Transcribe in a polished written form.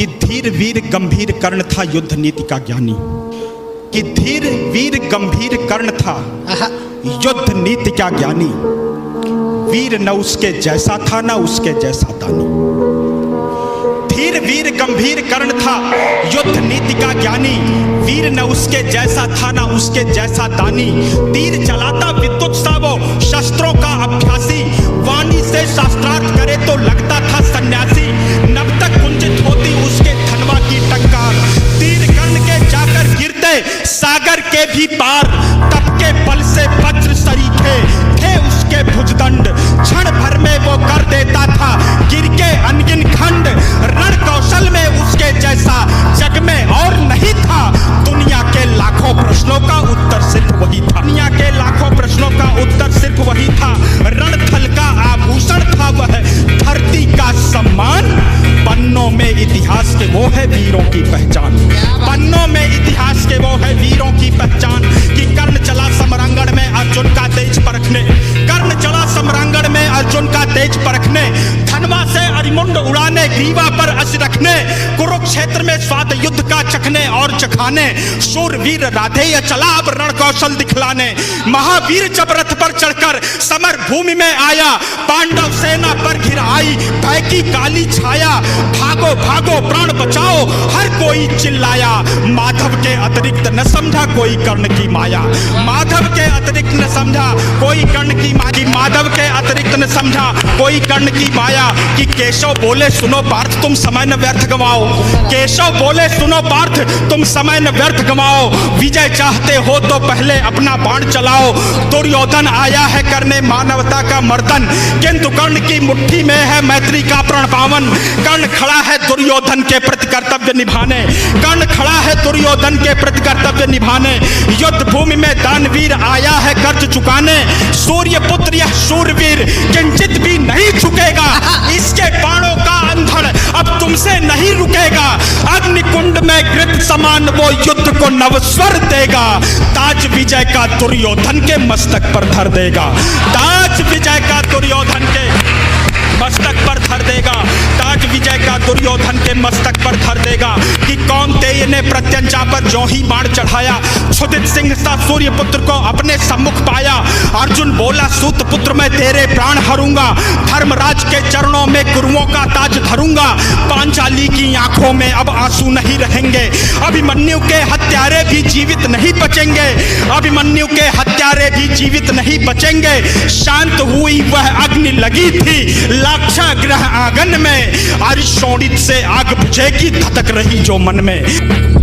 कि धीर वीर गंभीर कर्ण था युद्ध नीति का ज्ञानी, कि धीर वीर गंभीर कर्ण था युद्ध नीति का ज्ञानी। वीर न उसके जैसा था न उसके जैसा दानी। धीर वीर गंभीर कर्ण था युद्ध नीति का ज्ञानी। वीर न उसके जैसा था न उसके जैसा दानी। तीर चलाता विद्युत सा वो शस्त्रों का अभ्यासी। वाणी से शास्त्रार्थ करे तो लगता था सन्यासी। नब तक कुंजित होती उसके धनवा की टंकार। तीर कर्ण के जाकर गिरते सागर के भी पार। तप के बल से वज्र सरीखे थे उसके भुजदंड। क्षण भर में वो कर देता था गिर के अनगिन खंड। रण कौशल में उसके जैसा जग में और नहीं था। दुनिया के लाखों प्रश्नों का उत्तर सिर्फ वही था। दुनिया के लाखों प्रश्नों का उत्तर सिर्फ वही था। रणथल का आभूषण था वह, धरती का सम्मान। पन्नों में इतिहास के वो है वीरों की पहचान। पन्नों में इतिहास के वो है वीरों की पहचान। कि कर्ण चला समरांगण में अर्जुन का तेज परखने। कर्ण चला समरांगण में अर्जुन का तेज परखने। धनवा से अरिमुंड उड़ाने, ग्रीवा पर अस रखने। कुरुक्षेत्र में स्वाद युद्ध का चखने और चखाने। शूरवीर राधेय चला अब रण कौशल दिखलाने। महावीर जब रथ पर चढ़कर समर भूमि में आया। पांडव सेना पर घिर आई भय की काली छाया। भागो भागो प्राण बचाओ हर कोई चिल्लाया। माधव के अतिरिक्त न समझा कोई कर्ण की माया। माधव के अतिरिक्त न समझा कोई कर्ण की माया। माधव के अतिरिक्त न समझा कोई कर्ण की माया। कि केशव बोले सुनो पार्थ तुम समय न व्यर्थ गवाओ। केशव बोले सुनो पार्थ तुम समय न व्यर्थ गवाओ। विजय चाहते हो तो पहले अपना बाण चलाओ। दुर्योधन आया है करने मानवता का मर्दन। किंतु कर्ण की मुट्ठी में है मैत्री का प्रण पावन। कर्ण खड़ा है दुर्योधन के प्रति कर्तव्य निभाने। कर्ण खड़ा है दुर्योधन के प्रति कर्तव्य निभाने। युद्ध भूमि में दानवीर आया है कर्ज चुकाने। सूर्य पुत्र यह शूरवीर किंचित भी नहीं झुकेगा। इसके बाणों का अंधड़ अब तुमसे नहीं रुकेगा। अग्निकुंड में घृत समान वो युद्ध को नवस्वर देगा। ताज विजय का दुर्योधन के मस्तक पर धर देगा। ताज विजय का दुर्योधन के मस्तक पर धर देगा। ताज विजय का दुर्योधन के मस्तक पर धर देगा। कि कौन्तेय ने प्रत्यंचा पर जो ही बाण चढ़ाया। क्षुधित सिंह सा सूर्य पुत्र को अपने सम्मुख पाया। अर्जुन बोला सूत पुत्र मैं तेरे प्राण हरूंगा। धर्मराज के चरणों में कुरुओं का ताज धरूंगा। पांचाली की आंखों में अब आंसू नहीं रहेंगे। अभिमन्यु के हत्यारे भी जीवित नहीं बचेंगे। अभिमन्यु के हत्यारे भी जीवित नहीं बचेंगे। शांत हुई वह अग्नि लगी थी लाक्षागृह आंगन में। अरिशोणित से आग बुझेगी धधक रही जो मन में।